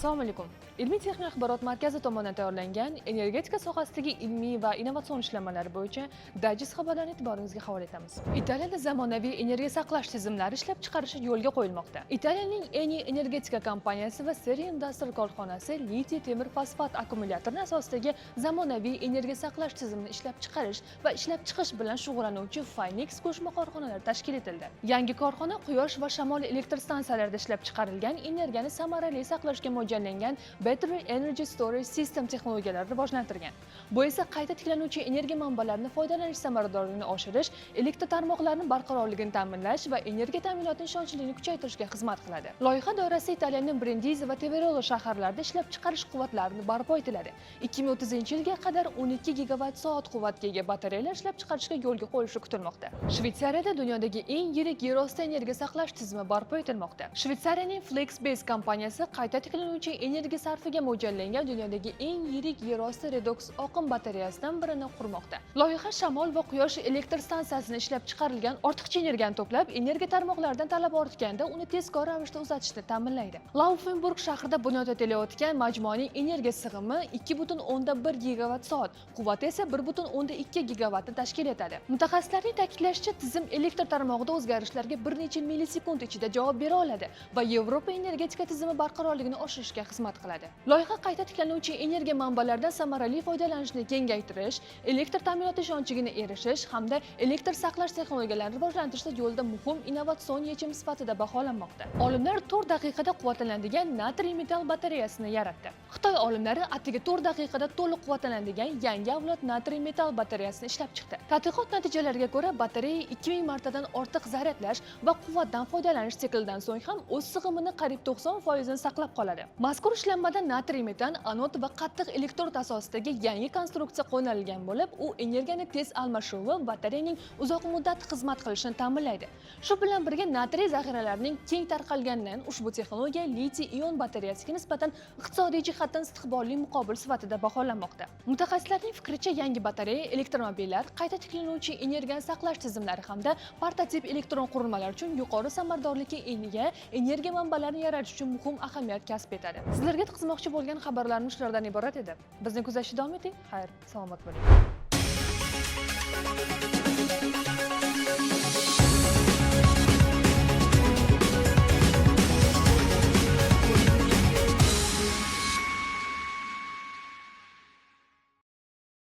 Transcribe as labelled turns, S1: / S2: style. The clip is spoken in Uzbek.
S1: Assalomu alaykum. Ilmiy texnik axborot markazi tomonidan tayyorlangan energetika sohasidagi ilmiy va innovatsion ishlanmalar bo'yicha dajiz xabarlarni e'tiboringizga havola etamiz. Italiyada zamonaviy energiya saqlash tizimlari ishlab chiqarishi yo'lga qo'yilmoqda. Italiyaning Eni energetika kompaniyasi va Seri Industrial korxonasi litiy temir fosfat akkumulyatorni asosidagi zamonaviy energiya saqlash tizimini ishlab chiqarish va ishlab chiqish bilan shug'ullanuvchi Phoenix qo'shma korxonalari tashkil etildi. Yangi korxona quyosh va shamol elektr stansiyalarida ishlab chiqarilgan energiyani samarali saqlashga mo'ljallangan Battery Energy Storage System texnologiyalarini rivojlantirgan. Bu esa qayta tiklanuvchi energiya manbalarini foydalanish samaradorligini oshirish, elektr tarmoqlarining barqarorligini ta'minlash va energiya ta'minotining ishonchliligini kuchaytirishga xizmat qiladi. Loyiha doirasida Italiyaning Brindisi va Teverolo shaharlarida ishlab chiqarish quvvatlarini barpo etiladi. 2030-yilga qadar 12 gigavat soat quvvatga ega batareyalar ishlab chiqarishga yo'lga qo'yilishi kutilmoqda. Shvetsariyada dunyodagi eng yirik yerosti energiya saqlash tizimi barpo etilmoqda. Shvetsariyaning Flexbase kompaniyasi qayta tiklanuvchi energiya sarfiga mo'ljallangan dunyodagi eng yirik yerosti redoks oqim batareyasidan birini qurmoqda. Loyiha shamol va quyosh elektr stansiyasini ishlab chiqarilgan ortiqcha energiyani to'plab, energiya tarmoqlaridan talab ortganda uni tezkor ravishda uzatishni ta'minlaydi. Laufenburg shahrida bunyod etilayotgan majmuaning energiya sig'imi 2,1 gigavat soat, quvvati esa 1,2 gigavatni tashkil etadi. Mutaxassislarning ta'kidlashicha, tizim elektr tarmog'ida o'zgarishlarga bir necha millisekund ichida javob bera oladi va Yevropa energetika tizimi barqarorligini oshirishga xizmat qiladi. Loyiha qayta tiklanuvchi energiya manbalaridan samarali foydalanishni kengaytirish, elektr ta'minoti ishonchiga erishish hamda elektr saqlash texnologiyalarini rivojlantirishda yo'lda muhim innovatsion yechim sifatida baholanmoqda. Olimlar 4 daqiqada quvvatlanadigan natriy metal batareyasini yaratdi. Xitoy olimlari atigi 4 daqiqada to'liq quvvatlanadigan yangi avlod natriy metal batareyasini ishlab chiqdi. Tadqiqot natijalariga ko'ra, batareya 2000 martadan ortiq zaryadlash va quvvatdan foydalanish siklidan so'ng ham o'z sig'imini qariyb 90% ni saqlab qoladi. Mazkur ishlanmada natriy metan anod va qattiq elektrod asosidagi yangi konstruksiya qo'llanilgan bo'lib, u energiyani tez almashuvi batareyaning uzoq muddat xizmat qilishini ta'minlaydi. Shu bilan birga natriy zaxiralarining keng tarqalganidan ushbu texnologiya litiy-ion batareyasiga nisbatan iqtisodiy jihatdan istiqbolli muqobil sifatida baholanmoqda. Mutaxassislarning fikricha, yangi batareya elektromobillar, qayta tiklanuvchi energiyani saqlash tizimlari hamda portativ elektron qurilmalar uchun yuqori samaradorlikka ega energiya manbalarini yaratish uchun muhim ahamiyat kasb etadi. Sizlarga qiziqmoqchi bo'lgan xabarlarimiz shulardan iborat edi. Bizni kuzatishda davom eting. Xayr, salomat bo'ling.